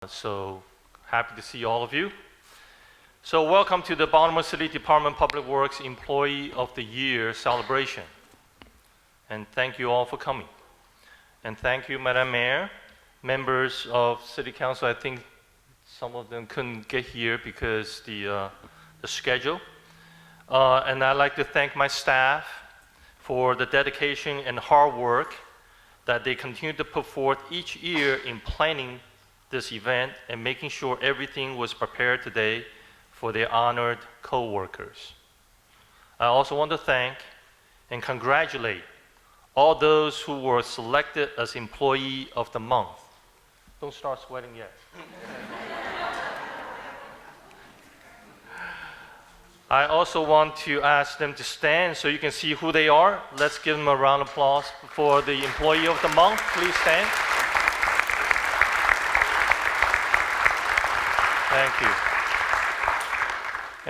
So happy to see all of you. So welcome to the Baltimore City Department of Public Works Employee of the Year celebration. And thank you all for coming. And thank you, Madam Mayor, members of City Council. I think some of them couldn't get here because the schedule. And I'd like to thank my staff for the dedication and hard work that they continue to put forth each year in planning this event and making sure everything was prepared today for their honored co-workers. I also want to thank and congratulate all those who were selected as Employee of the Month. Don't start sweating yet. I also want to ask them to stand so you can see who they are. Let's give them a round of applause for the Employee of the Month. Please stand. Thank you.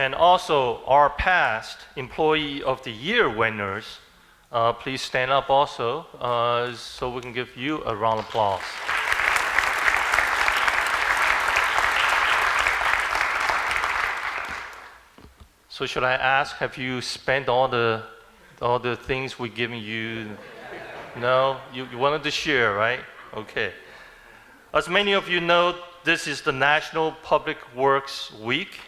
And also, our past Employee of the Year winners, please stand up also so we can give you a round of applause. So should I ask, have you spent all the things we're giving you? No? You wanted to share, right? Okay. As many of you know, this is the National Public Works Week.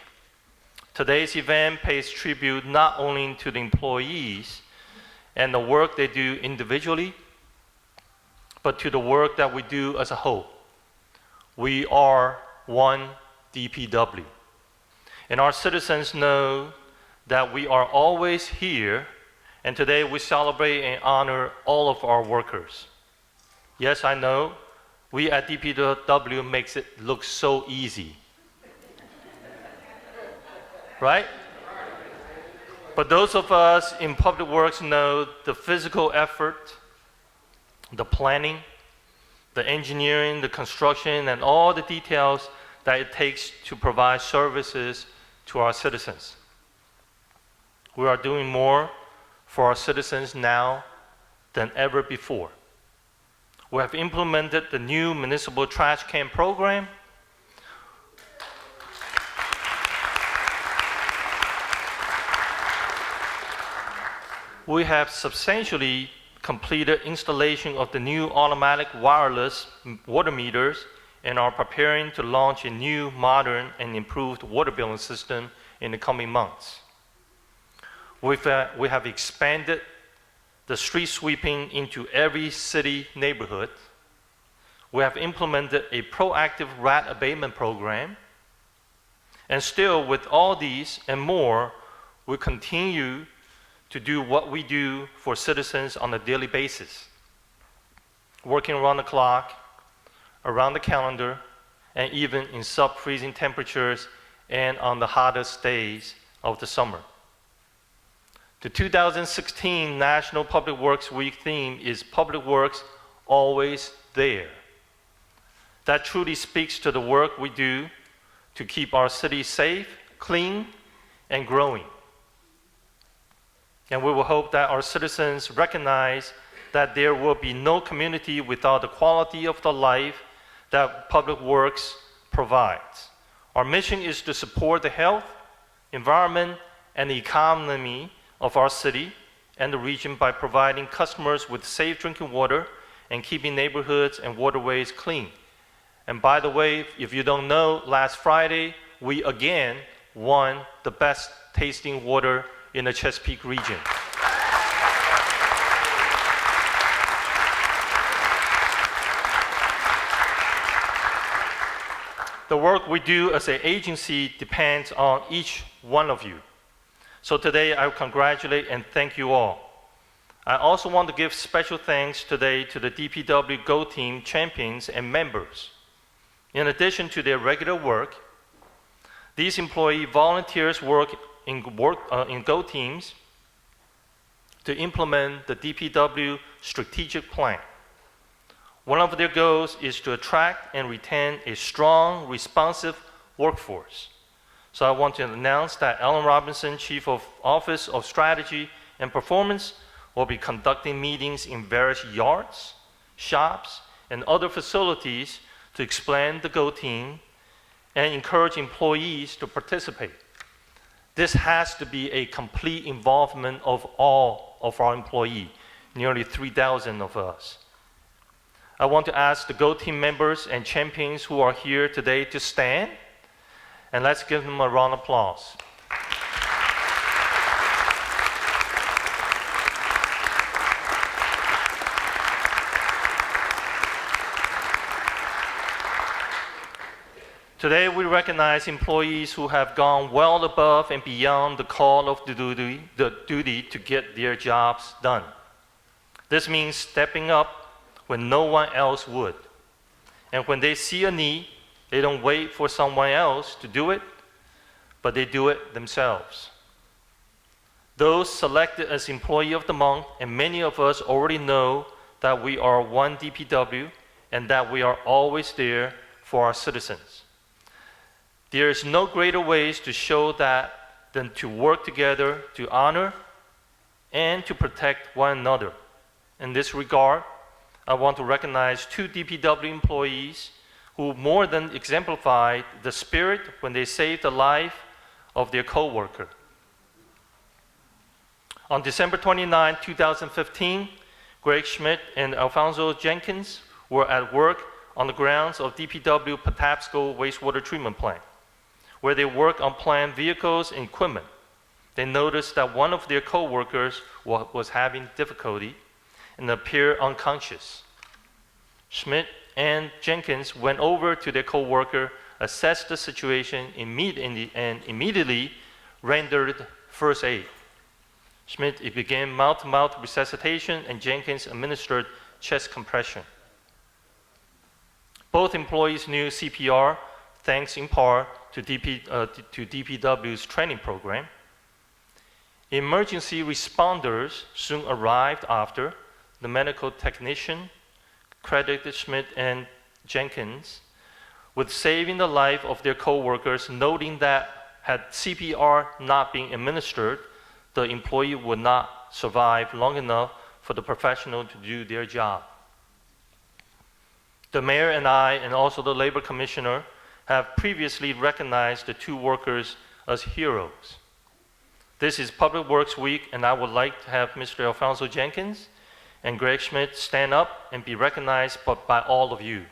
Today's event pays tribute not only to the employees and the work they do individually, but to the work that we do as a whole. We are one DPW. And our citizens know that we are always here, and today we celebrate and honor all of our workers. Yes, I know, we at DPW makes it look so easy. Right? But those of us in public works know the physical effort, the planning, the engineering, the construction, and all the details that it takes to provide services to our citizens. We are doing more for our citizens now than ever before. We have implemented the new municipal trash can program. We have substantially completed installation of the new automatic wireless water meters and are preparing to launch a new, modern, and improved water billing system in the coming months. We have expanded the street sweeping into every city neighborhood. We have implemented a proactive rat abatement program. And still, with all these and more, we continue to do what we do for citizens on a daily basis, working around the clock, around the calendar, and even in sub-freezing temperatures and on the hottest days of the summer. The 2016 National Public Works Week theme is Public Works Always There. That truly speaks to the work we do to keep our city safe, clean, and growing. And we will hope that our citizens recognize that there will be no community without the quality of the life that Public Works provides. Our mission is to support the health, environment, and the economy of our city and the region by providing customers with safe drinking water and keeping neighborhoods and waterways clean. And by the way, if you don't know, last Friday, we again won the best tasting water in the Chesapeake region. The work we do as an agency depends on each one of you. So today I congratulate and thank you all. I also want to give special thanks today to the DPW Go Team champions and members. In addition to their regular work, these employee volunteers work in Go Teams to implement the DPW strategic plan. One of their goals is to attract and retain a strong, responsive workforce. So I want to announce that Ellen Robinson, Chief of Office of Strategy and Performance, will be conducting meetings in various yards, shops, and other facilities to explain the Go team and encourage employees to participate. This has to be a complete involvement of all of our employees, nearly 3,000 of us. I want to ask the Go team members and champions who are here today to stand, and let's give them a round of applause. Today, we recognize employees who have gone well above and beyond the call of the duty to get their jobs done. This means stepping up when no one else would. And when they see a need, they don't wait for someone else to do it, but they do it themselves. Those selected as Employee of the Month, and many of us already know that we are one DPW and that we are always there for our citizens. There is no greater ways to show that than to work together to honor and to protect one another. In this regard, I want to recognize 2 DPW employees who more than exemplified the spirit when they saved the life of their coworker. On December 29, 2015, Greg Schmidt and Alfonso Jenkins were at work on the grounds of DPW Patapsco Wastewater Treatment Plant, where they work on plant vehicles and equipment. They noticed that one of their co-workers was having difficulty and appeared unconscious. Schmidt and Jenkins went over to their co-worker, assessed the situation, and immediately rendered first aid. Schmidt began mouth-to-mouth resuscitation, and Jenkins administered chest compression. Both employees knew CPR, thanks in part to DPW's training program. Emergency responders soon arrived after. The medical technician credited Schmidt and Jenkins with saving the life of their co-workers, noting that had CPR not been administered, the employee would not survive long enough for the professional to do their job. The mayor and I, and also the labor commissioner, have previously recognized the 2 workers as heroes. This is Public Works Week, and I would like to have Mr. Alfonso Jenkins and Greg Schmidt stand up and be recognized by all of you.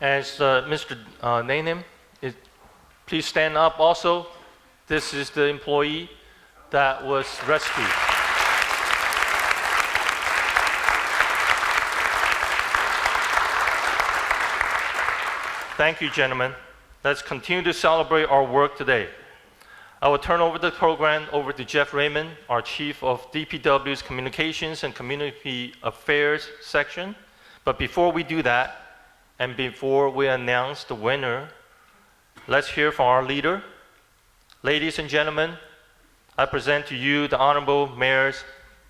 As Mr. name him, please stand up also. This is the employee that was rescued. Thank you, gentlemen. Let's continue to celebrate our work today. I will turn over the program over to Jeff Raymond, our Chief of DPW's Communications and Community Affairs section. But before we do that, and before we announce the winner, let's hear from our leader. Ladies and gentlemen, I present to you the Honorable Mayor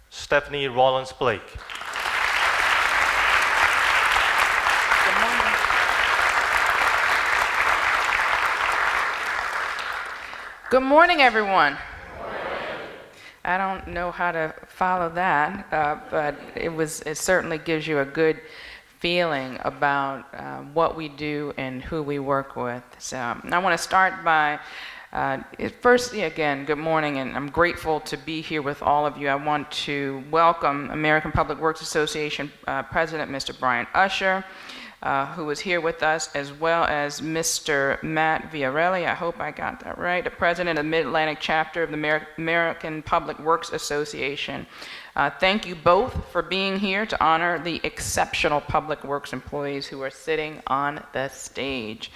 Stephanie Rawlins-Blake. Good morning, everyone. I don't know how to follow that, but it certainly gives you a good feeling about what we do and who we work with. So I want to start by firstly, again, good morning, and I'm grateful to be here with all of you. I want to welcome American Public Works Association President, Mr. Brian Usher, who is here with us, as well as Mr. Matt Viarelli. I hope I got that right, the President of the Mid-Atlantic Chapter of the American Public Works Association. Thank you both for being here to honor the exceptional public works employees who are sitting on the stage,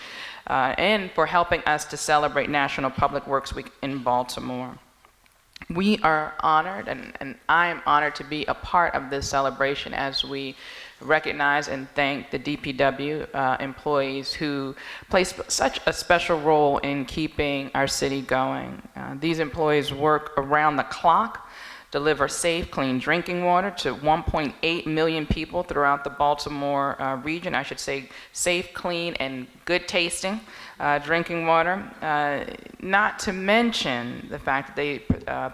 and for helping us to celebrate National Public Works Week in Baltimore. We are honored, and I am honored to be a part of this celebration as we recognize and thank the DPW employees who play such a special role in keeping our city going. These employees work around the clock deliver safe, clean drinking water to 1.8 million people throughout the Baltimore region. I should say safe, clean, and good tasting drinking water. Not to mention the fact that they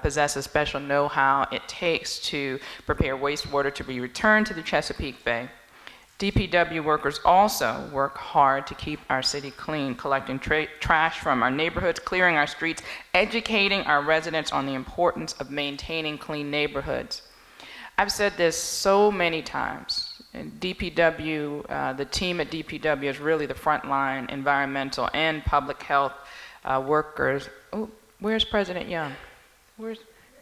possess a special know-how it takes to prepare wastewater to be returned to the Chesapeake Bay. DPW workers also work hard to keep our city clean, collecting trash from our neighborhoods, clearing our streets, educating our residents on the importance of maintaining clean neighborhoods. I've said this so many times. DPW, the team at DPW is really the frontline environmental and public health workers. Oh, where's President Young? Where's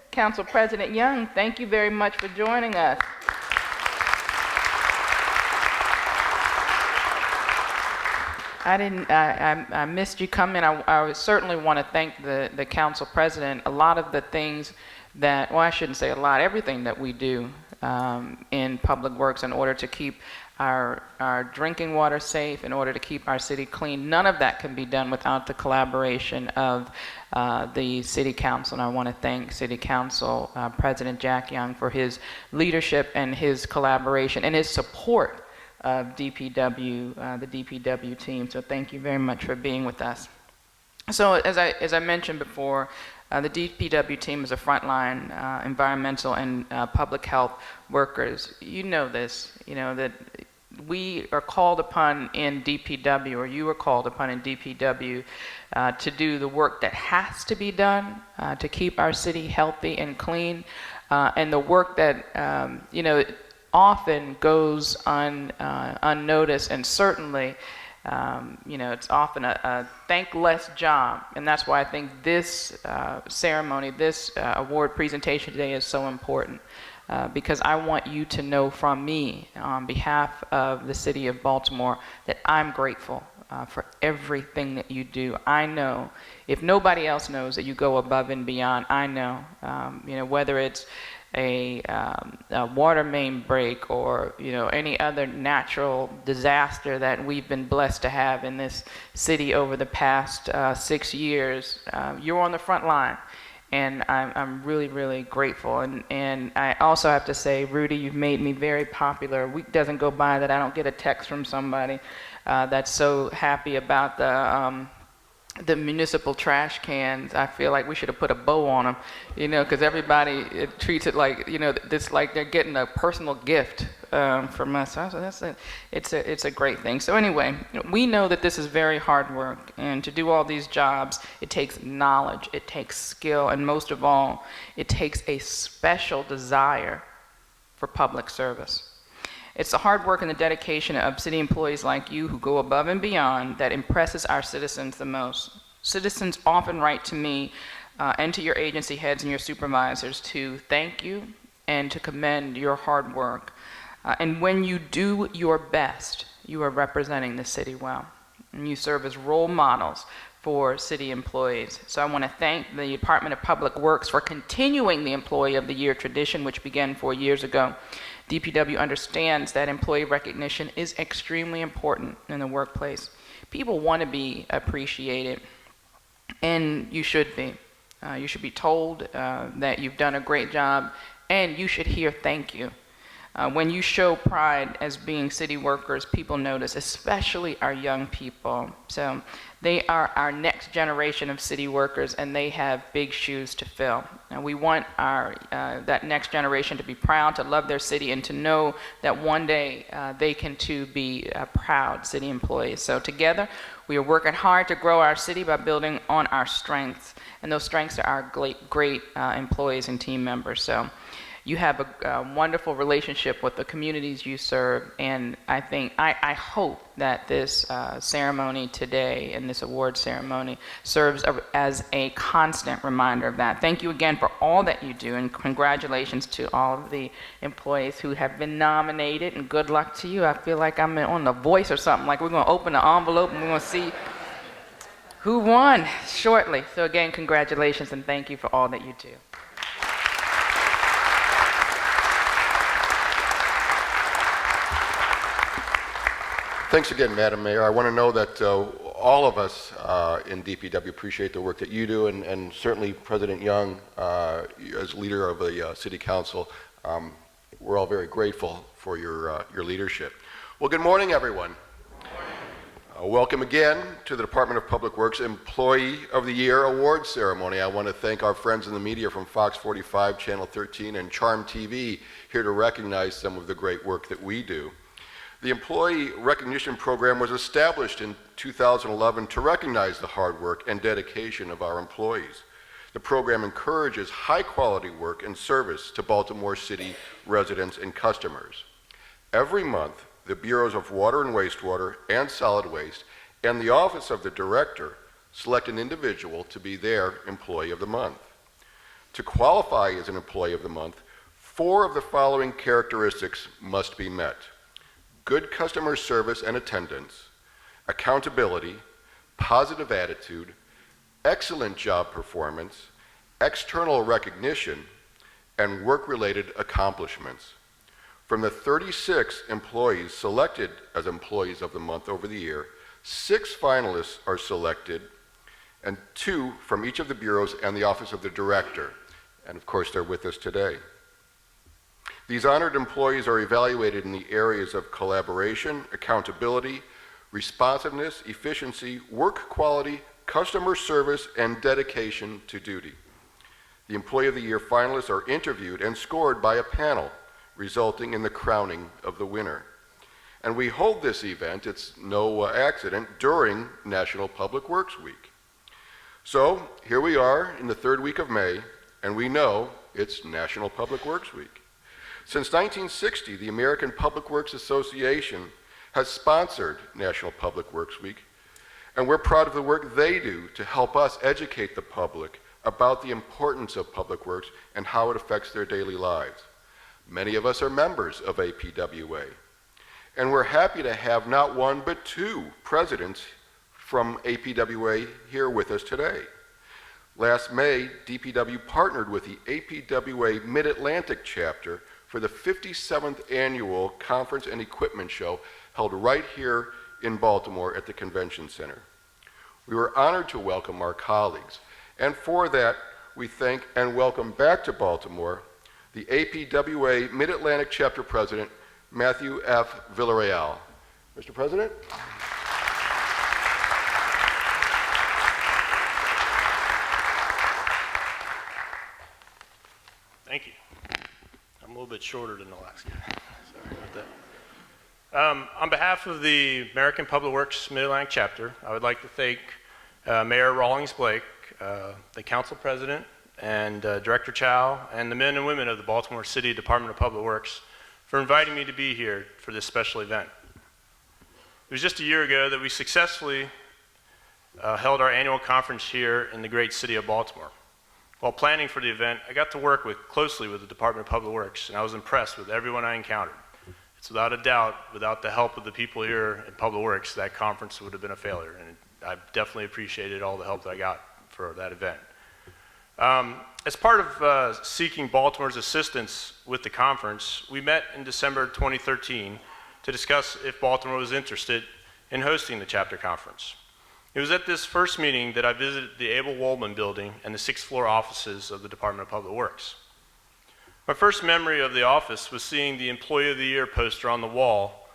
Council President Young? Thank you very much for joining us. I missed you coming. I certainly want to thank the council president. A lot of the things that, well, I shouldn't say a lot, everything that we do in public works in order to keep our drinking water safe, in order to keep our city clean, none of that can be done without the collaboration of the city council. And I want to thank city council President Jack Young for his leadership and his collaboration and his support of DPW, the DPW team. So thank you very much for being with us. So as I mentioned before, the DPW team is a frontline environmental and public health workers. You know this, you know that we are called upon in DPW, or you are called upon in DPW, to do the work that has to be done to keep our city healthy and clean, and the work that you know often goes unnoticed, and certainly you know, it's often a thankless job, and that's why I think this ceremony, this award presentation today is so important, because I want you to know from me, on behalf of the city of Baltimore, that I'm grateful for everything that you do. I know, if nobody else knows that you go above and beyond, I know, you know, whether it's a water main break or, you know, any other natural disaster that we've been blessed to have in this city over the past 6 years, you're on the front line, and I'm really, really grateful. And I also have to say, Rudy, you've made me very popular. A week doesn't go by that I don't get a text from somebody that's so happy about the municipal trash cans. I feel like we should have put a bow on them, you know, because everybody treats it like, you know, it's like they're getting a personal gift from us. So it's a great thing. So anyway, we know that this is very hard work, and to do all these jobs, it takes knowledge, it takes skill, and most of all, it takes a special desire for public service. It's the hard work and the dedication of city employees like you who go above and beyond that impresses our citizens the most. Citizens often write to me and to your agency heads and your supervisors to thank you and to commend your hard work. And when you do your best, you are representing the city well. And you serve as role models for city employees. So I want to thank the Department of Public Works for continuing the Employee of the Year tradition, which began 4 years ago. DPW understands that employee recognition is extremely important in the workplace. People want to be appreciated, and you should be. You should be told that you've done a great job, and you should hear thank you. When you show pride as being city workers, people notice, especially our young people. So they are our next generation of city workers, and they have big shoes to fill. And we want that next generation to be proud, to love their city, and to know that one day they can too be proud city employees. So together, we are working hard to grow our city by building on our strengths, and those strengths are our great employees and team members. So you have a wonderful relationship with the communities you serve, and I hope that this ceremony today and this award ceremony serves as a constant reminder of that. Thank you again for all that you do, and congratulations to all of the employees who have been nominated, and good luck to you. I feel like I'm on The Voice or something, like we're going to open the envelope and we're going to see who won shortly. So again, congratulations, and thank you for all that you do. Thanks again, Madam Mayor. I want to know that all of us in DPW appreciate the work that you do, and certainly President Young, as leader of the City Council, we're all very grateful for your leadership. Well, good morning, everyone. Welcome again to the Department of Public Works Employee of the Year Awards Ceremony. I want to thank our friends in the media from Fox 45, Channel 13, and Charm TV here to recognize some of the great work that we do. The Employee Recognition Program was established in 2011 to recognize the hard work and dedication of our employees. The program encourages high-quality work and service to Baltimore City residents and customers. Every month, the Bureaus of Water and Wastewater and Solid Waste and the Office of the Director select an individual to be their Employee of the Month. To qualify as an Employee of the Month, 4 of the following characteristics must be met: good customer service and attendance, accountability, positive attitude, excellent job performance, external recognition, and work-related accomplishments. From the 36 employees selected as Employees of the Month over the year, 6 finalists are selected, and 2 from each of the bureaus and the Office of the Director. And of course, they're with us today. These honored employees are evaluated in the areas of collaboration, accountability, responsiveness, efficiency, work quality, customer service, and dedication to duty. The Employee of the Year finalists are interviewed and scored by a panel, resulting in the crowning of the winner. And we hold this event, it's no accident, during National Public Works Week. So here we are in the 3rd week of May, and we know it's National Public Works Week. Since 1960, the American Public Works Association has sponsored National Public Works Week, and we're proud of the work they do to help us educate the public about the importance of public works and how it affects their daily lives. Many of us are members of APWA, and we're happy to have not 1 but 2 presidents from APWA here with us today. Last May, DPW partnered with the APWA Mid-Atlantic chapter for the 57th annual Conference and Equipment Show held right here in Baltimore at the Convention Center. We were honored to welcome our colleagues, and for that, we thank and welcome back to Baltimore the APWA Mid-Atlantic Chapter President, Matthew F. Villarreal. Mr. President? Thank you. I'm a little bit shorter than the last guy. Sorry about that. On behalf of the American Public Works Mid-Atlantic Chapter, I would like to thank Mayor Rawlings Blake, the Council President, and Director Chow, and the men and women of the Baltimore City Department of Public Works for inviting me to be here for this special event. It was just a year ago that we successfully held our annual conference here in the great city of Baltimore. While planning for the event, I got to work closely with the Department of Public Works, and I was impressed with everyone I encountered. It's without a doubt, without the help of the people here in Public Works, that conference would have been a failure, and I definitely appreciated all the help that I got for that event. As part of seeking Baltimore's assistance with the conference, we met in December 2013 to discuss if Baltimore was interested in hosting the chapter conference. It was at this first meeting that I visited the Abel Woolman building and the 6th floor offices of the Department of Public Works. My first memory of the office was seeing the Employee of the Year poster on the wall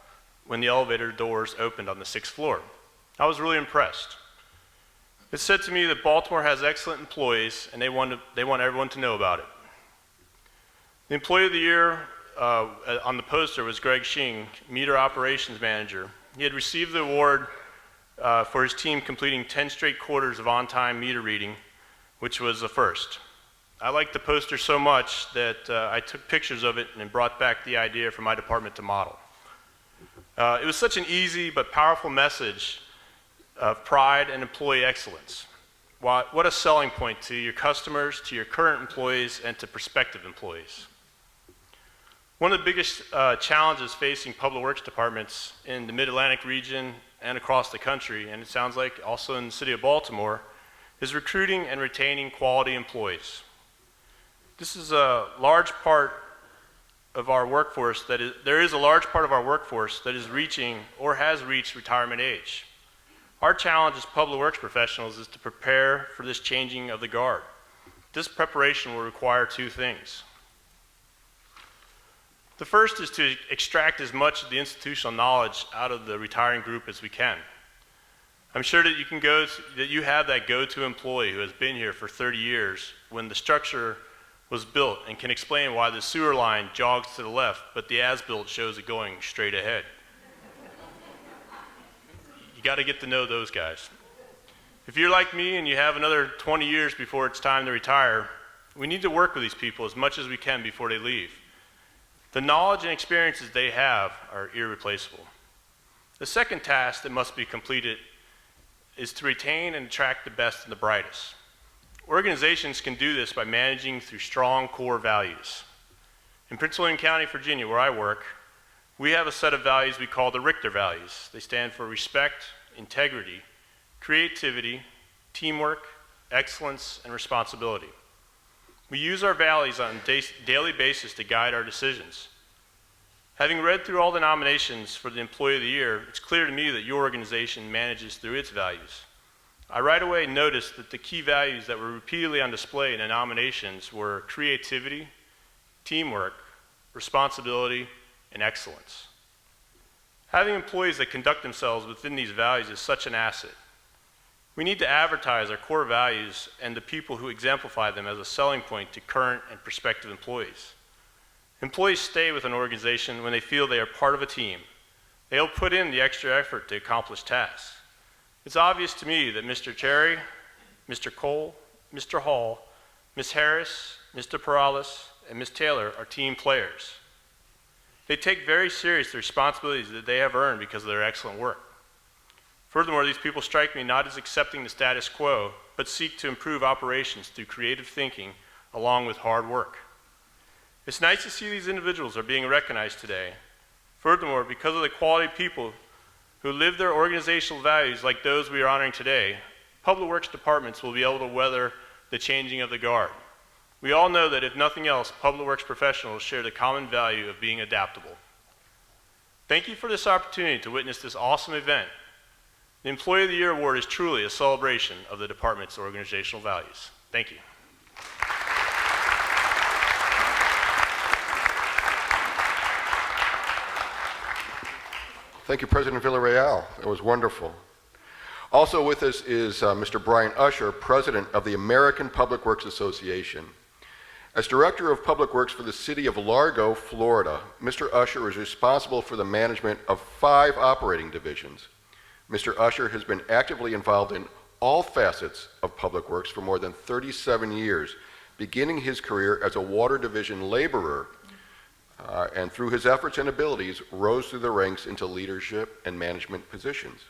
when the elevator doors opened on the 6th floor. I was really impressed. It said to me that Baltimore has excellent employees and they want everyone to know about it. The Employee of the Year on the poster was Greg Shing, Meter Operations Manager. He had received the award for his team completing 10 straight quarters of on-time meter reading, which was a first. I liked the poster so much that I took pictures of it and brought back the idea for my department to model. It was such an easy but powerful message of pride and employee excellence. What a selling point to your customers, to your current employees, and to prospective employees. One of the biggest challenges facing public works departments in the Mid-Atlantic region and across the country, and it sounds like also in the city of Baltimore, is recruiting and retaining quality employees. This is a large part of our workforce there is a large part of our workforce that is reaching or has reached retirement age. Our challenge as public works professionals is to prepare for this changing of the guard. This preparation will require two things. The first is to extract as much of the institutional knowledge out of the retiring group as we can. I'm sure that you have that go-to employee who has been here for 30 years when the structure was built and can explain why the sewer line jogs to the left, but the as-built shows it going straight ahead. You got to get to know those guys. If you're like me and you have another 20 years before it's time to retire, we need to work with these people as much as we can before they leave. The knowledge and experiences they have are irreplaceable. The second task that must be completed is to retain and attract the best and the brightest. Organizations can do this by managing through strong core values. In Prince William County, Virginia, where I work, we have a set of values we call the Richter values. They stand for respect, integrity, creativity, teamwork, excellence, and responsibility. We use our values on a daily basis to guide our decisions. Having read through all the nominations for the Employee of the Year, it's clear to me that your organization manages through its values. I right away noticed that the key values that were repeatedly on display in the nominations were creativity, teamwork, responsibility, and excellence. Having employees that conduct themselves within these values is such an asset. We need to advertise our core values and the people who exemplify them as a selling point to current and prospective employees. Employees stay with an organization when they feel they are part of a team. They'll put in the extra effort to accomplish tasks. It's obvious to me that Mr. Cherry, Mr. Cole, Mr. Hall, Ms. Harris, Mr. Perales, and Ms. Taylor are team players. They take very seriously the responsibilities that they have earned because of their excellent work. Furthermore, these people strike me not as accepting the status quo, but seek to improve operations through creative thinking along with hard work. It's nice to see these individuals are being recognized today. Furthermore, because of the quality of people who live their organizational values like those we are honoring today, public works departments will be able to weather the changing of the guard. We all know that if nothing else, public works professionals share the common value of being adaptable. Thank you for this opportunity to witness this awesome event. The Employee of the Year Award is truly a celebration of the department's organizational values. Thank you. Thank you, President Villarreal. That was wonderful. Also with us is Mr. Brian Usher, President of the American Public Works Association. As Director of Public Works for the City of Largo, Florida, Mr. Usher is responsible for the management of 5 operating divisions. Mr. Usher has been actively involved in all facets of public works for more than 37 years, beginning his career as a water division laborer, and through his efforts and abilities, rose through the ranks into leadership and management positions.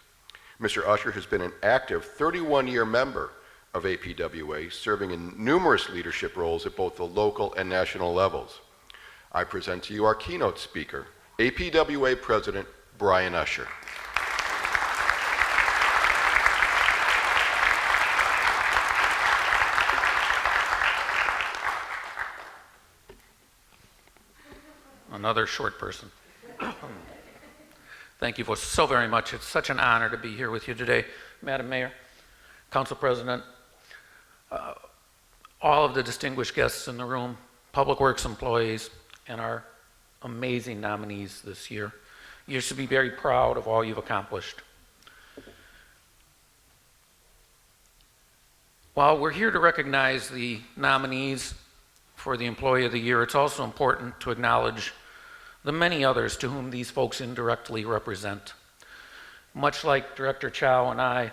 Mr. Usher has been an active 31-year member of APWA, serving in numerous leadership roles at both the local and national levels. I present to you our keynote speaker, APWA President Brian Usher. Another short person. Thank you so very much. It's such an honor to be here with you today, Madam Mayor, Council President, all of the distinguished guests in the room, Public Works employees, and our amazing nominees this year. You should be very proud of all you've accomplished. While we're here to recognize the nominees for the Employee of the Year, it's also important to acknowledge the many others to whom these folks indirectly represent. Much like Director Chow and I,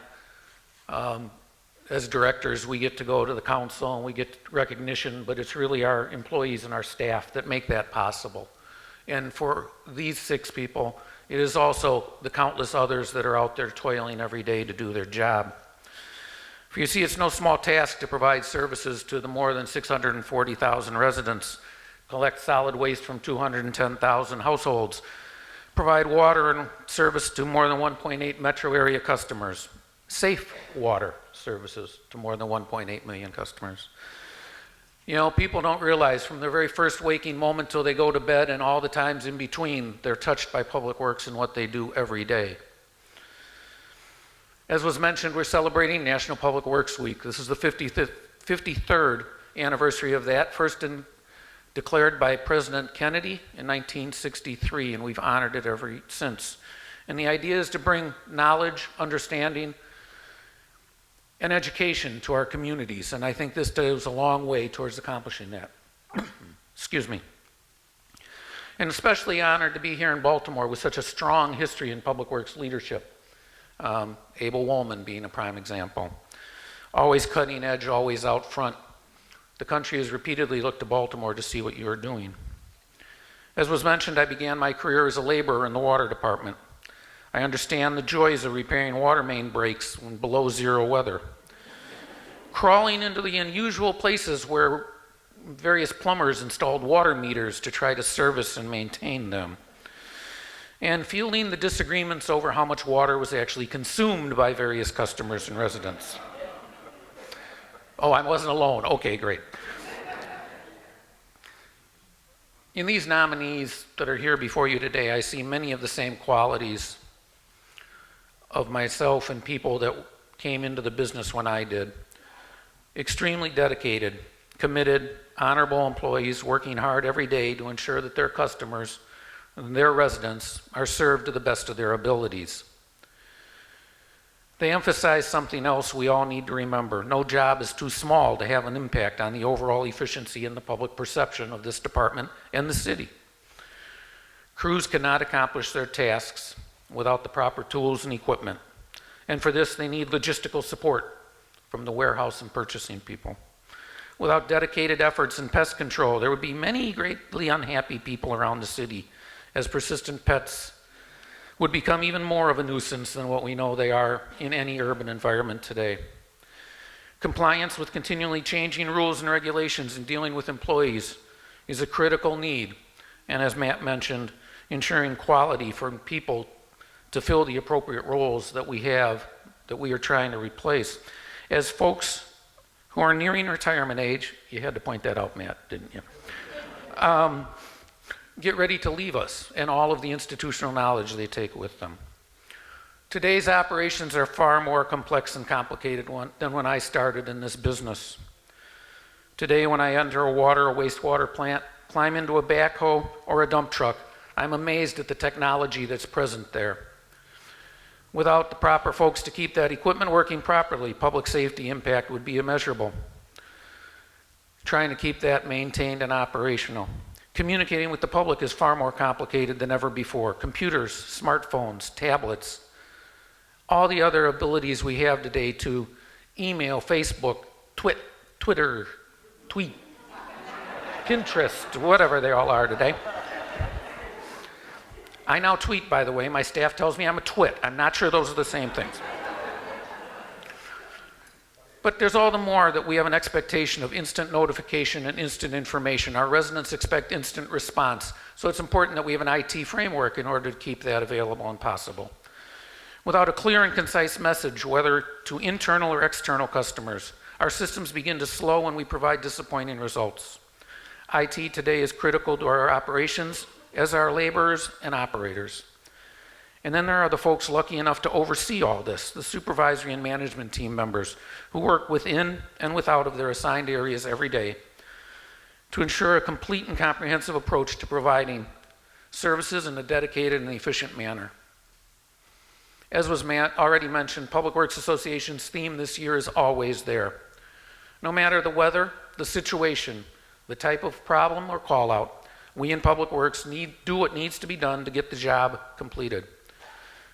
as directors, we get to go to the council and we get recognition, but it's really our employees and our staff that make that possible. And for these 6 people, it is also the countless others that are out there toiling every day to do their job. For you see, it's no small task to provide services to the more than 640,000 residents, collect solid waste from 210,000 households, provide water and service to more than 1.8 metro area customers, safe water services to more than 1.8 million customers. You know, people don't realize from their very first waking moment till they go to bed and all the times in between, they're touched by Public Works and what they do every day. As was mentioned, we're celebrating National Public Works Week. This is the 53rd anniversary of that, first declared by President Kennedy in 1963, and we've honored it ever since. And the idea is to bring knowledge, understanding, and education to our communities, and I think this goes a long way towards accomplishing that. Excuse me. And especially honored to be here in Baltimore with such a strong history in public works leadership. Abel Woolman being a prime example. Always cutting edge, always out front. The country has repeatedly looked to Baltimore to see what you are doing. As was mentioned, I began my career as a laborer in the water department. I understand the joys of repairing water main breaks when below zero weather. Crawling into the unusual places where various plumbers installed water meters to try to service and maintain them. And fielding the disagreements over how much water was actually consumed by various customers and residents. Oh, I wasn't alone. Okay, great. In these nominees that are here before you today, I see many of the same qualities of myself and people that came into the business when I did. Extremely dedicated, committed, honorable employees working hard every day to ensure that their customers and their residents are served to the best of their abilities. They emphasize something else we all need to remember. No job is too small to have an impact on the overall efficiency and the public perception of this department and the city. Crews cannot accomplish their tasks without the proper tools and equipment. And for this, they need logistical support from the warehouse and purchasing people. Without dedicated efforts in pest control, there would be many greatly unhappy people around the city, as persistent pets would become even more of a nuisance than what we know they are in any urban environment today. Compliance with continually changing rules and regulations in dealing with employees is a critical need, and as Matt mentioned, ensuring quality for people to fill the appropriate roles that we have, that we are trying to replace. As folks who are nearing retirement age, you had to point that out, Matt, didn't you? Get ready to leave us and all of the institutional knowledge they take with them. Today's operations are far more complex and complicated than when I started in this business. Today, when I enter a water or wastewater plant, climb into a backhoe or a dump truck, I'm amazed at the technology that's present there. Without the proper folks to keep that equipment working properly, public safety impact would be immeasurable. Trying to keep that maintained and operational. Communicating with the public is far more complicated than ever before. Computers, smartphones, tablets, all the other abilities we have today to email, Facebook, Twitter, tweet, Pinterest, whatever they all are today. I now tweet, by the way. My staff tells me I'm a twit. I'm not sure those are the same things. But there's all the more that we have an expectation of instant notification and instant information. Our residents expect instant response. So it's important that we have an IT framework in order to keep that available and possible. Without a clear and concise message, whether to internal or external customers, our systems begin to slow and we provide disappointing results. IT today is critical to our operations, as our laborers and operators. And then there are the folks lucky enough to oversee all this, the supervisory and management team members who work within and without of their assigned areas every day to ensure a complete and comprehensive approach to providing services in a dedicated and efficient manner. As was already mentioned, Public Works Association's theme this year is always there. No matter the weather, the situation, the type of problem or call out, we in Public Works do what needs to be done to get the job completed.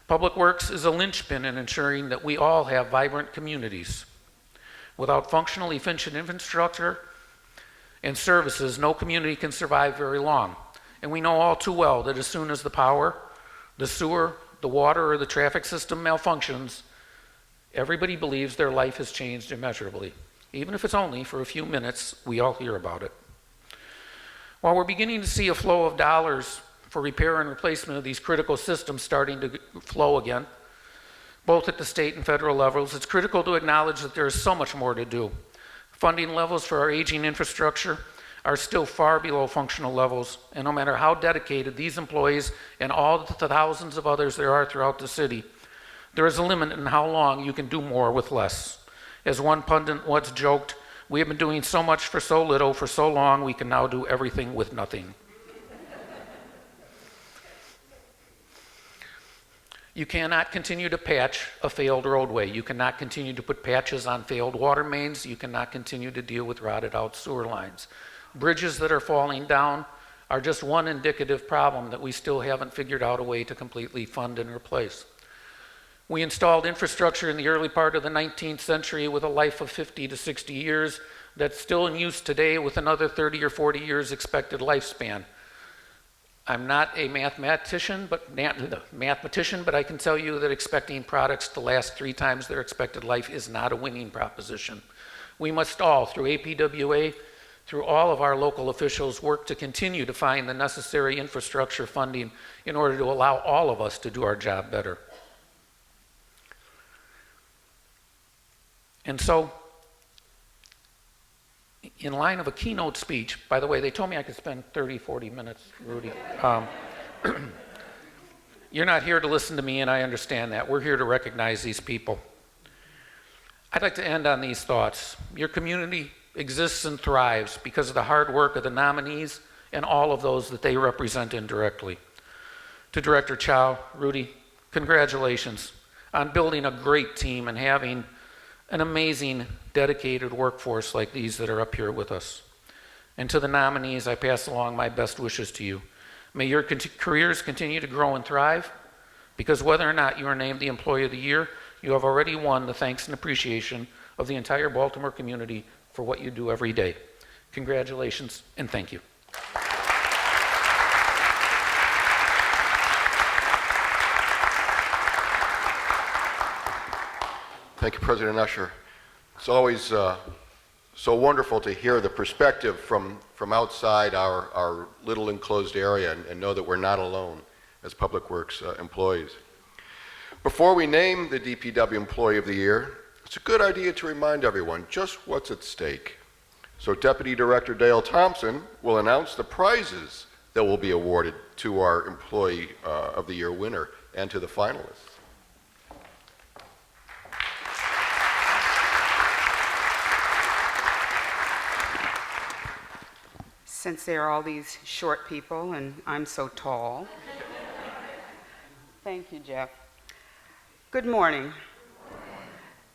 Public Works is a linchpin in ensuring that we all have vibrant communities. Without functional, efficient infrastructure and services, no community can survive very long. And we know all too well that as soon as the power, the sewer, the water, or the traffic system malfunctions, everybody believes their life has changed immeasurably. Even if it's only for a few minutes, we all hear about it. While we're beginning to see a flow of dollars for repair and replacement of these critical systems starting to flow again, both at the state and federal levels, it's critical to acknowledge that there is so much more to do. Funding levels for our aging infrastructure are still far below functional levels, and no matter how dedicated these employees and all the thousands of others there are throughout the city, There is a limit in how long you can do more with less. As one pundit once joked, we have been doing so much for so little for so long, we can now do everything with nothing. You cannot continue to patch a failed roadway. You cannot continue to put patches on failed water mains. You cannot continue to deal with rotted out sewer lines. Bridges that are falling down are just one indicative problem that we still haven't figured out a way to completely fund and replace. We installed infrastructure in the early part of the 19th century with a life of 50 to 60 years that's still in use today with another 30 or 40 years expected lifespan. I'm not a mathematician, but I can tell you that expecting products to last 3 times their expected life is not a winning proposition. We must all, through APWA, through all of our local officials, work to continue to find the necessary infrastructure funding in order to allow all of us to do our job better. And so, in line of a keynote speech, by the way, they told me I could spend 30, 40 minutes, Rudy. You're not here to listen to me, and I understand that. We're here to recognize these people. I'd like to end on these thoughts. Your community exists and thrives because of the hard work of the nominees and all of those that they represent indirectly. To Director Chow, Rudy, congratulations on building a great team and having an amazing, dedicated workforce like these that are up here with us. And to the nominees, I pass along my best wishes to you. May your careers continue to grow and thrive, because whether or not you are named the Employee of the Year, you have already won the thanks and appreciation of the entire Baltimore community for what you do every day. Congratulations, and thank you. Thank you, President Usher. It's always so wonderful to hear the perspective from outside our little enclosed area and know that we're not alone as Public Works employees. Before we name the DPW Employee of the Year, it's a good idea to remind everyone just what's at stake. So Deputy Director Dale Thompson will announce the prizes that will be awarded to our Employee of the Year winner and to the finalists. Since there are all these short people and I'm so tall. Thank you, Jeff. Good morning.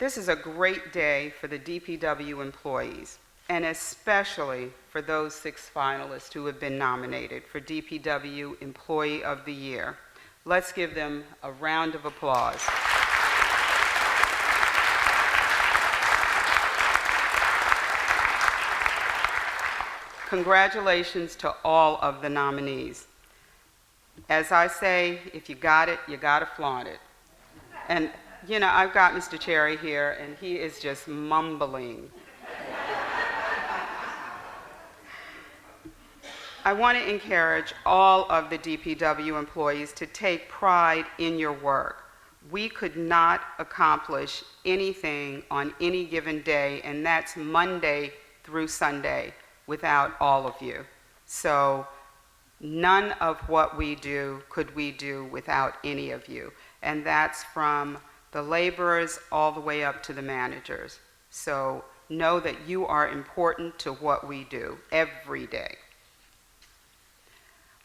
This is a great day for the DPW employees, and especially for those 6 finalists who have been nominated for DPW Employee of the Year. Let's give them a round of applause. Congratulations to all of the nominees. As I say, if you got it, you got to flaunt it. And, you know, I've got Mr. Cherry here, and he is just mumbling. I want to encourage all of the DPW employees to take pride in your work. We could not accomplish anything on any given day, and that's Monday through Sunday, without all of you. So none of what we do could we do without any of you. And that's from the laborers all the way up to the managers. So know that you are important to what we do every day.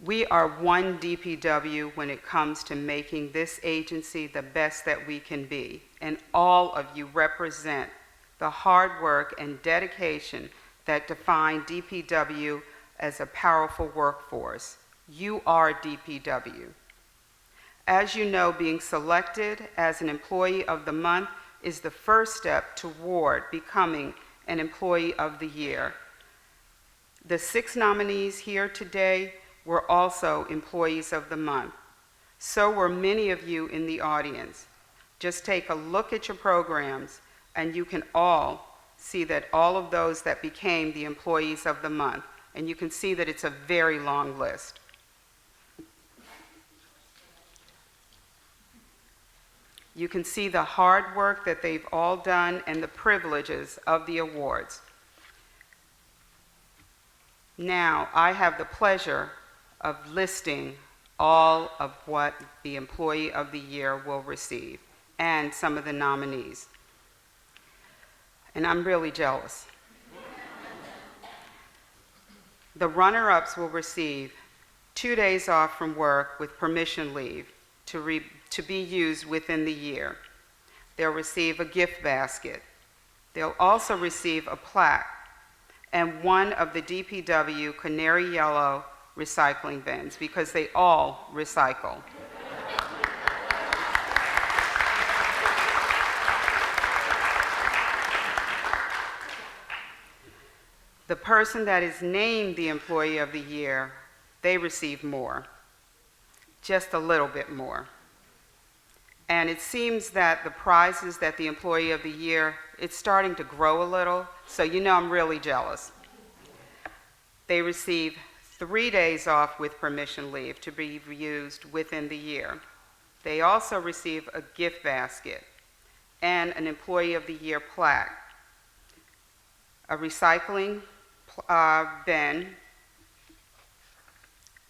We are one DPW when it comes to making this agency the best that we can be. And all of you represent the hard work and dedication that define DPW as a powerful workforce. You are DPW. As you know, being selected as an Employee of the Month is the first step toward becoming an Employee of the Year. The 6 nominees here today were also Employees of the Month. So were many of you in the audience. Just take a look at your programs and you can all see that all of those that became the Employees of the Month, and you can see that it's a very long list. You can see the hard work that they've all done and the privileges of the awards. Now, I have the pleasure of listing all of what the Employee of the Year will receive. and some of the nominees. And I'm really jealous. The runner-ups will receive 2 days off from work with permission leave to be used within the year. They'll receive a gift basket. They'll also receive a plaque and one of the DPW canary yellow recycling bins, because they all recycle. The person that is named the Employee of the Year, they receive more, just a little bit more. And it seems that the prizes that the Employee of the Year, it's starting to grow a little, so you know I'm really jealous. They receive 3 days off with permission leave to be used within the year. They also receive a gift basket and an Employee of the Year plaque, a recycling bin,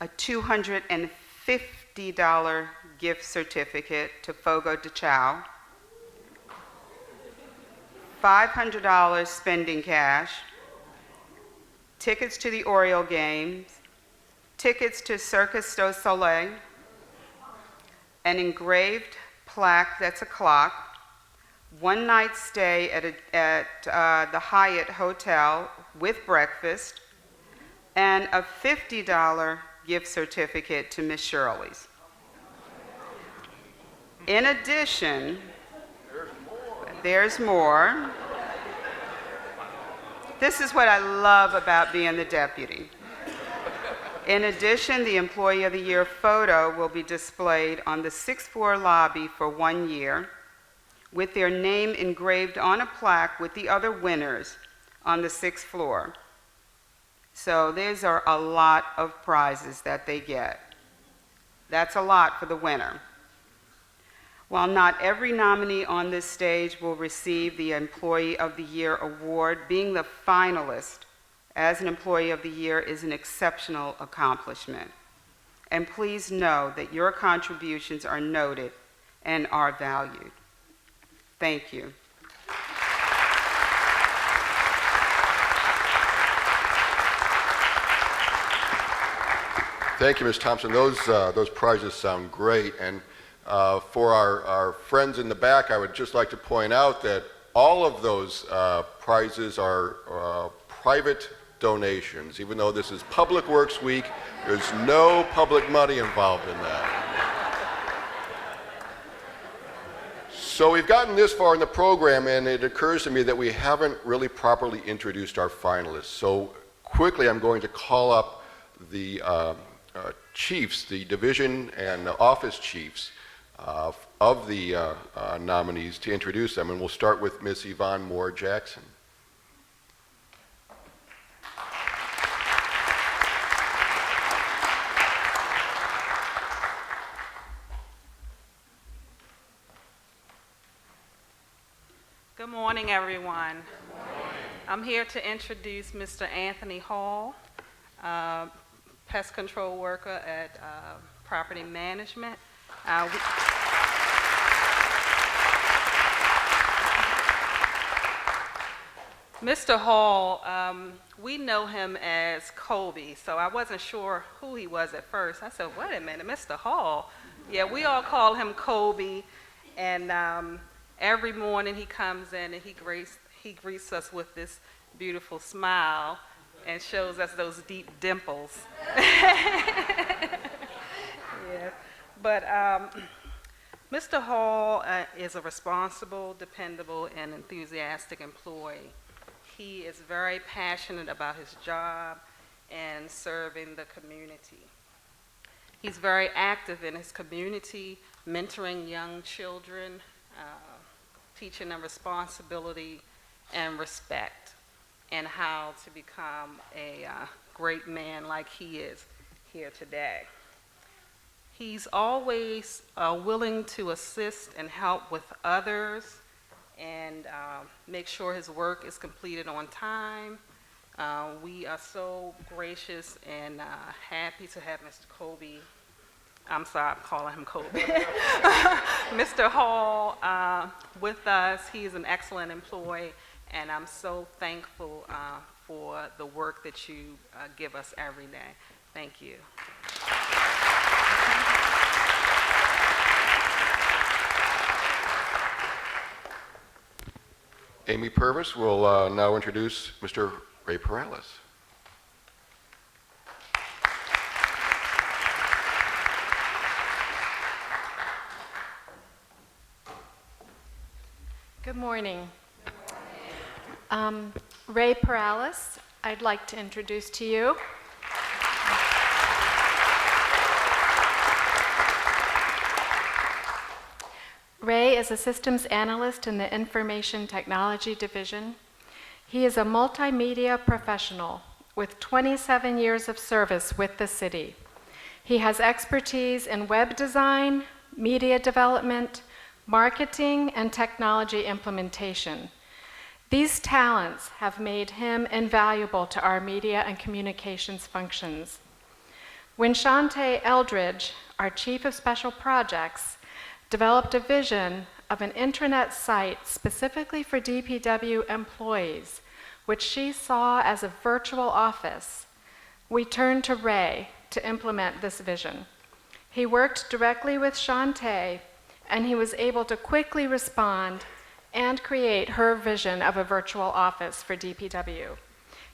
a $250 gift certificate to Fogo de Chao, $500 spending cash, tickets to the Oriole games, tickets to Circus du Soleil, an engraved plaque that's a clock, one night stay at the Hyatt Hotel with breakfast, and a $50 gift certificate to Miss Shirley's. In addition, there's more. This is what I love about being the deputy. In addition, the Employee of the Year photo will be displayed on the 6th floor lobby for 1 year, with their name engraved on a plaque with the other winners on the 6th floor. So these are a lot of prizes that they get. That's a lot for the winner. While not every nominee on this stage will receive the Employee of the Year award, being the finalist as an Employee of the Year is an exceptional accomplishment. And please know that your contributions are noted and are valued. Thank you. Thank you, Ms. Thompson. Those prizes sound great. And for our friends in the back, I would just like to point out that all of those prizes are private donations. Even though this is Public Works Week, there's no public money involved in that. So we've gotten this far in the program, and it occurs to me that we haven't really properly introduced our finalists. So quickly, I'm going to call up the chiefs, the division and the office chiefs of the nominees to introduce them, and we'll start with Ms. Yvonne Moore Jackson. Good morning, everyone. Good morning. I'm here to introduce Mr. Anthony Hall, pest control worker at Property Management. Mr. Hall, we know him as Kobe, so I wasn't sure who he was at first. I said, wait a minute, Mr. Hall. Yeah, we all call him Kobe, and every morning he comes in and he greets us with this beautiful smile and shows us those deep dimples. Yeah. But Mr. Hall is a responsible, dependable, and enthusiastic employee. He is very passionate about his job and serving the community. He's very active in his community, mentoring young children, teaching them responsibility and respect, and how to become a great man like he is here today. He's always willing to assist and help with others and make sure his work is completed on time. We are so gracious and happy to have Mr. Kobe I'm sorry, I'm calling him Kobe. Mr. Hall with us. He is an excellent employee, and I'm so thankful for the work that you give us every day. Thank you. Amy Purvis will now introduce Mr. Ray Perales. Good morning. Ray Perales, I'd like to introduce to you. Ray is a systems analyst in the Information Technology Division. He is a multimedia professional with 27 years of service with the city. He has expertise in web design, media development, marketing, and technology implementation. These talents have made him invaluable to our media and communications functions. When Shantae Eldridge, our Chief of Special Projects, developed a vision of an intranet site specifically for DPW employees, which she saw as a virtual office, we turned to Ray to implement this vision. He worked directly with Shantae, and he was able to quickly respond and create her vision of a virtual office for DPW.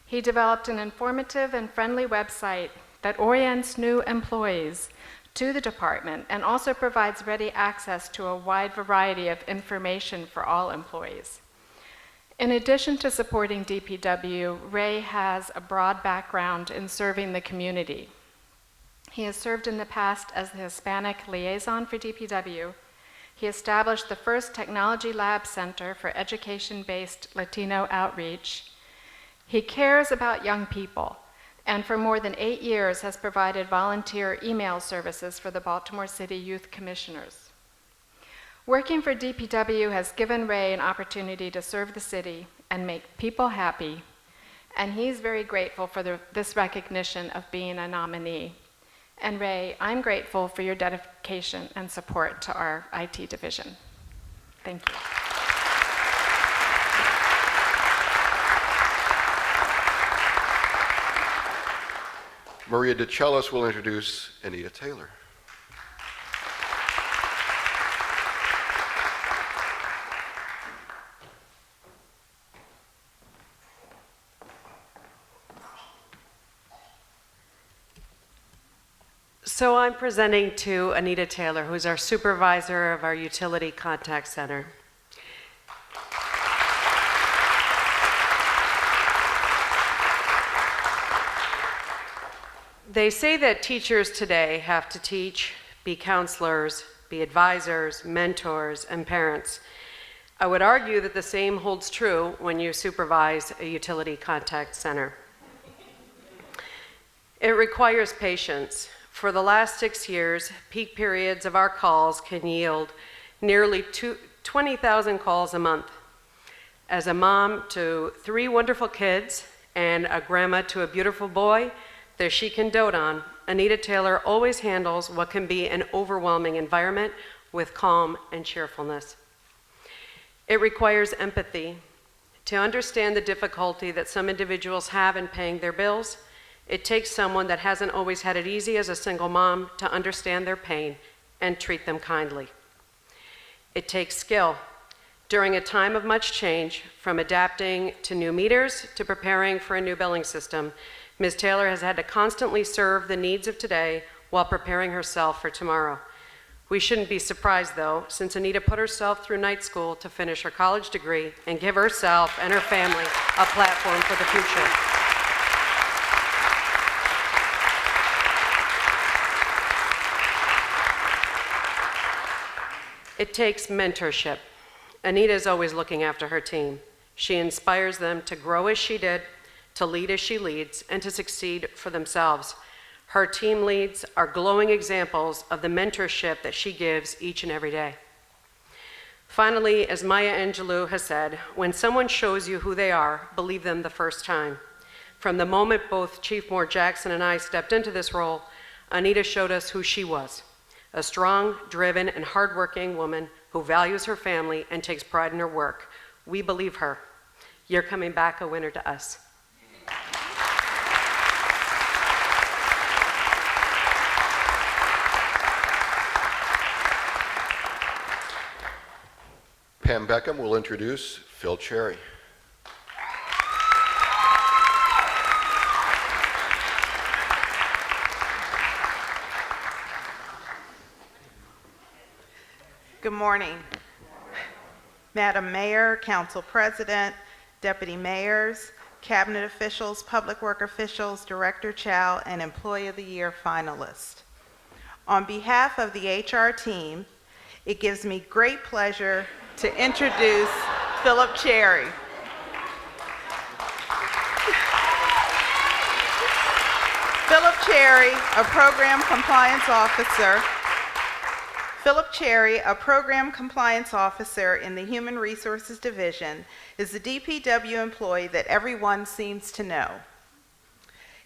He developed an informative and friendly website that orients new employees to the department and also provides ready access to a wide variety of information for all employees. In addition to supporting DPW, Ray has a broad background in serving the community. He has served in the past as the Hispanic liaison for DPW. He established the first Technology Lab Center for education-based Latino outreach. He cares about young people, and for more than 8 years has provided volunteer email services for the Baltimore City Youth Commissioners. Working for DPW has given Ray an opportunity to serve the city and make people happy, and he's very grateful for this recognition of being a nominee. And Ray, I'm grateful for your dedication and support to our IT division. Thank you. Maria DeCellis will introduce Anita Taylor. So I'm presenting to Anita Taylor, who's our supervisor of our utility contact center. They say that teachers today have to teach, be counselors, be advisors, mentors, and parents. I would argue that the same holds true when you supervise a utility contact center. It requires patience. For the last 6 years, peak periods of our calls can yield nearly 20,000 calls a month. As a mom to 3 wonderful kids and a grandma to a beautiful boy that she can dote on, Anita Taylor always handles what can be an overwhelming environment with calm and cheerfulness. It requires empathy to understand the difficulty that some individuals have in paying their bills. It takes someone that hasn't always had it easy as a single mom to understand their pain and treat them kindly. It takes skill. During a time of much change, from adapting to new meters to preparing for a new billing system, Ms. Taylor has had to constantly serve the needs of today while preparing herself for tomorrow. We shouldn't be surprised, though, since Anita put herself through night school to finish her college degree and give herself and her family a platform for the future. It takes mentorship. Anita is always looking after her team. She inspires them to grow as she did, to lead as she leads, and to succeed for themselves. Her team leads are glowing examples of the mentorship that she gives each and every day. Finally, as Maya Angelou has said, when someone shows you who they are, believe them the first time. From the moment both Chief Moore Jackson and I stepped into this role, Anita showed us who she was. a strong, driven, and hardworking woman who values her family and takes pride in her work. We believe her. You're coming back a winner to us. Pam Beckham will introduce Phil Cherry. Good morning. Madam Mayor, Council President, Deputy Mayors, Cabinet officials, Public Work officials, Director Chow, and Employee of the Year finalists. On behalf of the HR team, it gives me great pleasure to introduce Philip Cherry. Philip Cherry, a program compliance officer. Philip Cherry, a program compliance officer in the Human Resources Division, is the DPW employee that everyone seems to know.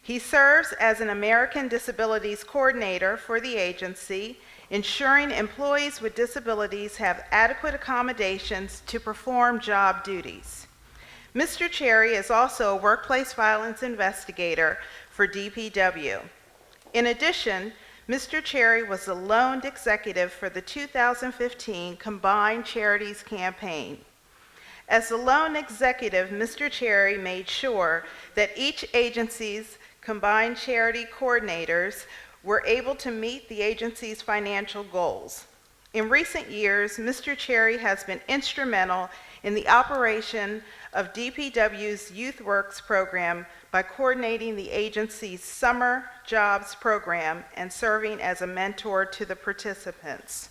He serves as an American Disabilities Coordinator for the agency, ensuring employees with disabilities have adequate accommodations to perform job duties. Mr. Cherry is also a workplace violence investigator for DPW. In addition, Mr. Cherry was the lone executive for the 2015 Combined Charities campaign. As the lone executive, Mr. Cherry made sure that each agency's combined charity coordinators were able to meet the agency's financial goals. In recent years, Mr. Cherry has been instrumental in the operation of DPW's Youth Works program by coordinating the agency's summer jobs program and serving as a mentor to the participants.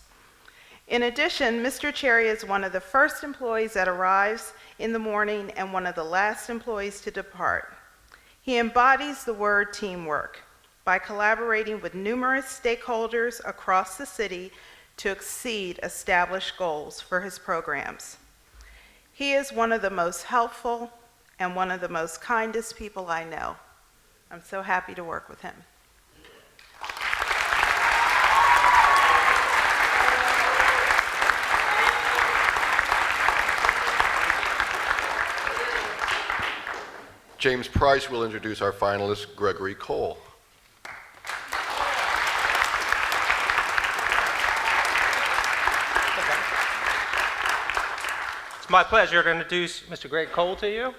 In addition, Mr. Cherry is one of the first employees that arrives in the morning and one of the last employees to depart. He embodies the word teamwork by collaborating with numerous stakeholders across the city to exceed established goals for his programs. He is one of the most helpful and one of the most kindest people I know. I'm so happy to work with him. James Price will introduce our finalist, Gregory Cole. It's my pleasure to introduce Mr. Greg Cole to you.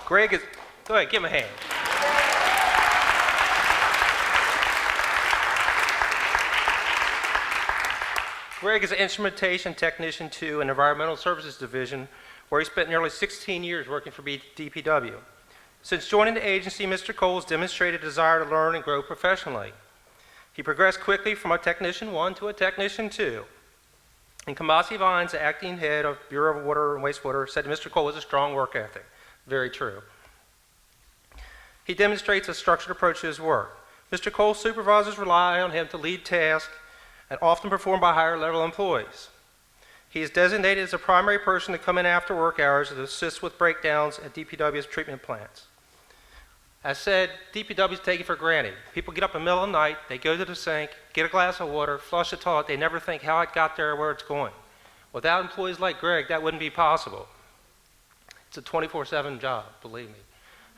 Greg is, go ahead, give him a hand. Greg is an instrumentation technician to an environmental services division where he spent nearly 16 years working for DPW. Since joining the agency, Mr. Cole has demonstrated a desire to learn and grow professionally. He progressed quickly from a Technician 1 to a Technician 2. And Kamasi Vines, the acting head of Bureau of Water and Wastewater, said Mr. Cole has a strong work ethic. Very true. He demonstrates a structured approach to his work. Mr. Cole's supervisors rely on him to lead tasks and often performed by higher level employees. He is designated as a primary person to come in after work hours to assist with breakdowns at DPW's treatment plants. As said, DPW is taken for granted. People get up in the middle of the night, they go to the sink, get a glass of water, flush the toilet, they never think how it got there or where it's going. Without employees like Greg, that wouldn't be possible. It's a 24/7 job, believe me.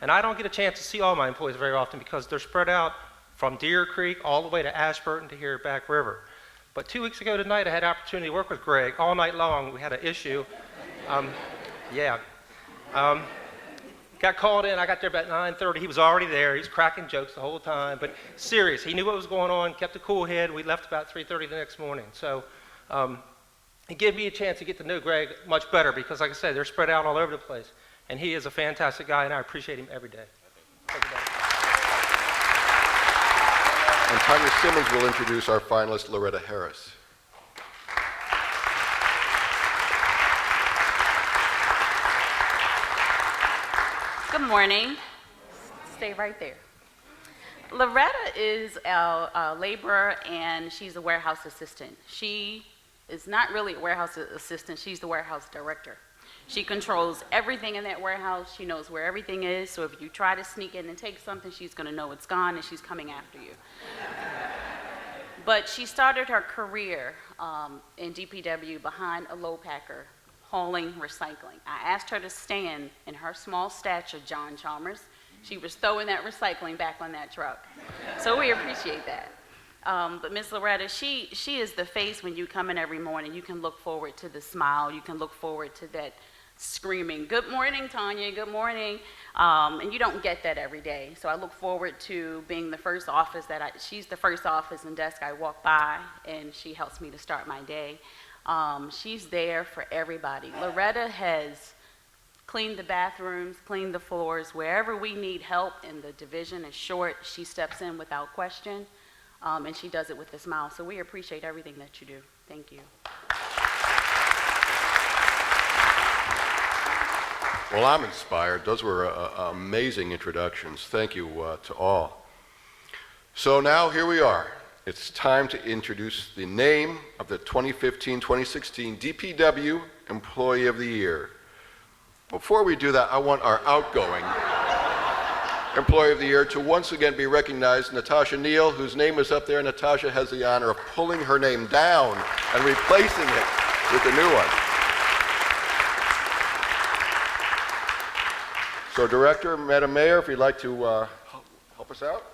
And I don't get a chance to see all my employees very often because they're spread out from Deer Creek all the way to Ashburton to here at Back River. But 2 weeks ago tonight, I had the opportunity to work with Greg all night long. We had an issue. Got called in. I got there about 9:30. He was already there. He was cracking jokes the whole time, but serious. He knew what was going on, kept a cool head. We left about 3:30 the next morning. So it gave me a chance to get to know Greg much better because, like I said, they're spread out all over the place. And he is a fantastic guy, and I appreciate him every day. Thank you, guys. And Tanya Simmons will introduce our finalist, Loretta Harris. Good morning. Stay right there. Loretta is a laborer and she's a warehouse assistant. She is not really a warehouse assistant, she's the warehouse director. She controls everything in that warehouse. She knows where everything is, so if you try to sneak in and take something, she's going to know it's gone and she's coming after you. But she started her career in DPW behind a low packer, hauling recycling. I asked her to stand in her small stature, John Chalmers. She was throwing that recycling back on that truck. So we appreciate that. But Ms. Loretta, she is the face when you come in every morning. You can look forward to the smile. You can look forward to that screaming, "Good morning, Tanya, good morning." And you don't get that every day. So I look forward to being the first office she's the first office and desk I walk by, and she helps me to start my day. She's there for everybody. Loretta has cleaned the bathrooms, cleaned the floors. Wherever we need help and the division is short, she steps in without question, and she does it with a smile. So we appreciate everything that you do. Thank you. Well, I'm inspired. Those were amazing introductions. Thank you to all. So now here we are. It's time to introduce the name of the 2015-2016 DPW Employee of the Year. Before we do that, I want our outgoing Employee of the Year to once again be recognized, Natasha Neal, whose name is up there. Natasha has the honor of pulling her name down and replacing it with a new one. So Director, Madam Mayor, if you'd like to help us out.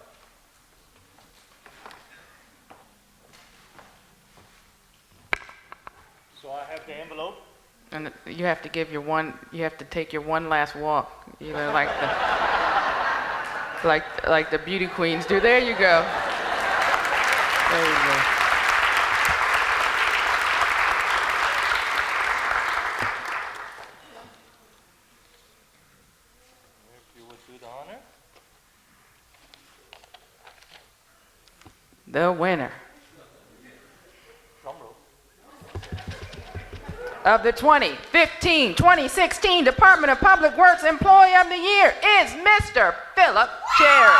So I have the envelope. And you have to give you have to take your one last walk, you know, like the beauty queens do. There you go. There you go. If you would do the honor. The winner Drum roll. of the 2015-2016 Department of Public Works Employee of the Year is Mr. Philip Cherry.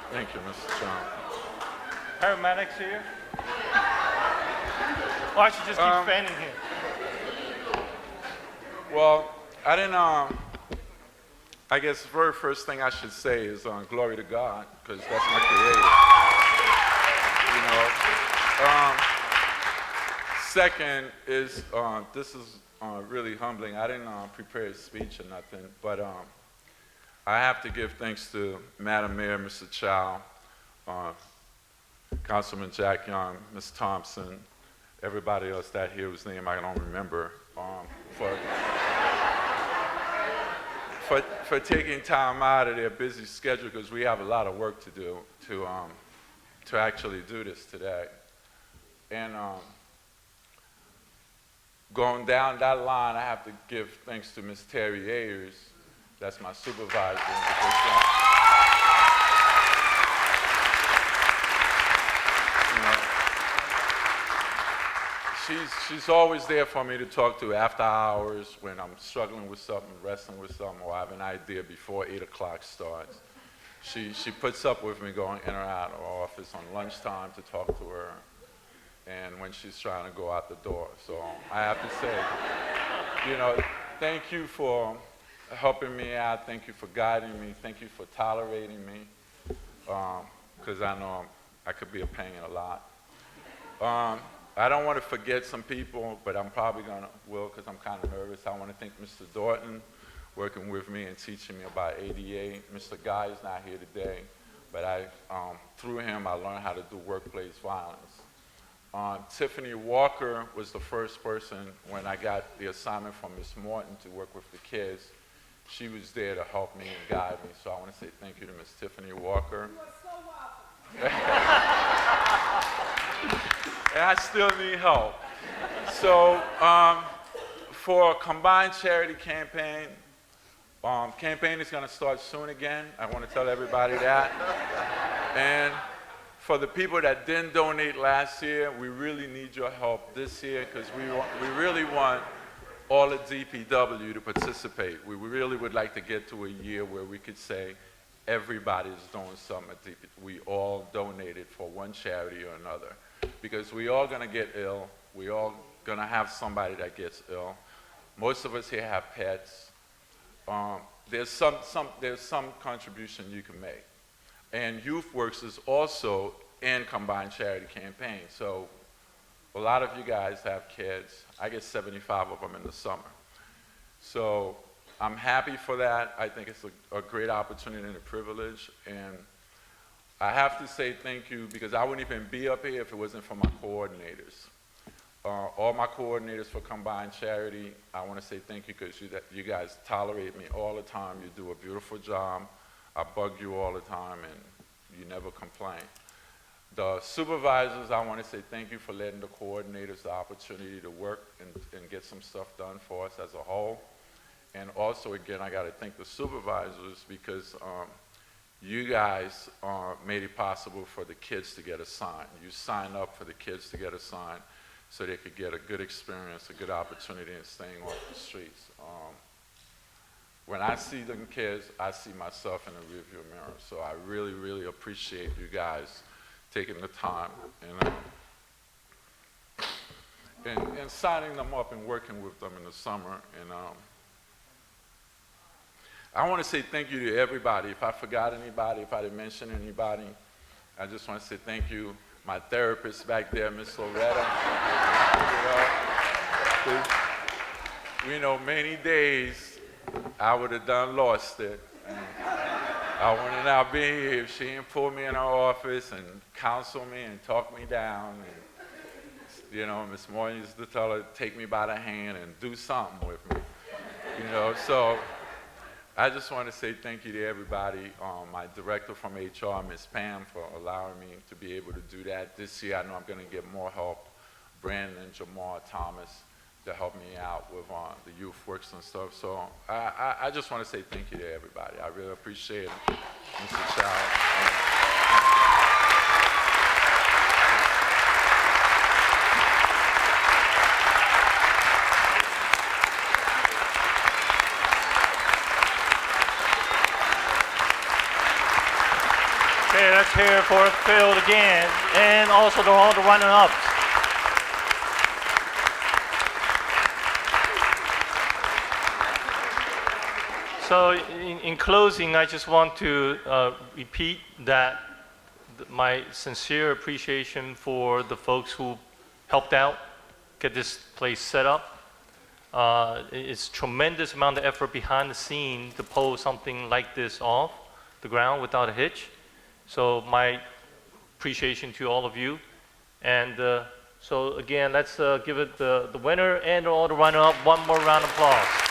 Thank you, Mr. Chairman. Paramedics here. Or I should just keep fanning here. Well, I didn't, I guess the very first thing I should say is glory to God, because that's my creator. Second is, this is really humbling. I didn't prepare a speech or nothing, but I have to give thanks to Madam Mayor, Mr. Chow, Councilman Jack Young, Ms. Thompson, everybody else that here whose name I don't remember, for taking time out of their busy schedule, because we have a lot of work to do to actually do this today. And going down that line, I have to give thanks to Ms. Terry Ayers. That's my supervisor. She's always there for me to talk to after hours when I'm struggling with something, wrestling with something, or I have an idea before 8 o'clock starts. She puts up with me going in or out of her office on lunchtime to talk to her, and when she's trying to go out the door. So I have to say, thank you for helping me out. Thank you for guiding me. Thank you for tolerating me, because I know I could be a pain in a lot. I don't want to forget some people, but I'm probably will because I'm kind of nervous. I want to thank Mr. Dorton, working with me and teaching me about ADA. Mr. Guy is not here today, but through him I learned how to do workplace violence. Tiffany Walker was the first person when I got the assignment from Ms. Morton to work with the kids. She was there to help me and guide me, so I want to say thank you to Ms. Tiffany Walker. You are so welcome. And I still need help. So for a combined charity campaign, campaign is going to start soon again. I want to tell everybody that. And for the people that didn't donate last year, we really need your help this year because we really want all of DPW to participate. We really would like to get to a year where we could say everybody's doing something at DPW. We all donated for one charity or another because we all going to get ill. We all going to have somebody that gets ill. Most of us here have pets. There's some contribution you can make. And YouthWorks is also in combined charity campaign. So a lot of you guys have kids. I get 75 of them in the summer. So I'm happy for that. I think it's a great opportunity and a privilege. And I have to say thank you because I wouldn't even be up here if it wasn't for my coordinators. All my coordinators for combined charity, I want to say thank you because you guys tolerate me all the time. You do a beautiful job. I bug you all the time, and you never complain. The supervisors, I want to say thank you for letting the coordinators the opportunity to work and get some stuff done for us as a whole. And also, again, I got to thank the supervisors because you guys made it possible for the kids to get assigned. You signed up for the kids to get assigned so they could get a good experience, a good opportunity in staying off the streets. When I see them kids, I see myself in the rearview mirror. So I really, really appreciate you guys taking the time and signing them up and working with them in the summer. And I want to say thank you to everybody. If I forgot anybody, if I didn't mention anybody, I just want to say thank you. My therapist back there, Miss Loretta. You know, many days I would have lost it. And I wouldn't now be here if she didn't pull me in her office and counsel me and talk me down. And, you know, Miss Morton used to tell her, take me by the hand and do something with me. You know, so I just want to say thank you to everybody. My director from HR, Ms. Pam, for allowing me to be able to do that. This year I know I'm going to get more help. Brandon and Jamal Thomas to help me out with the YouthWorks and stuff. So I just want to say thank you to everybody. I really appreciate it. Mr. Child. Okay, let's hear it for Phil again, and also all the runner-ups. So in closing, I just want to repeat that my sincere appreciation for the folks who helped out get this place set up. It's tremendous amount of effort behind the scene to pull something like this off the ground without a hitch. So my appreciation to all of you. And so again, let's give it the winner and all the runner-up one more round of applause.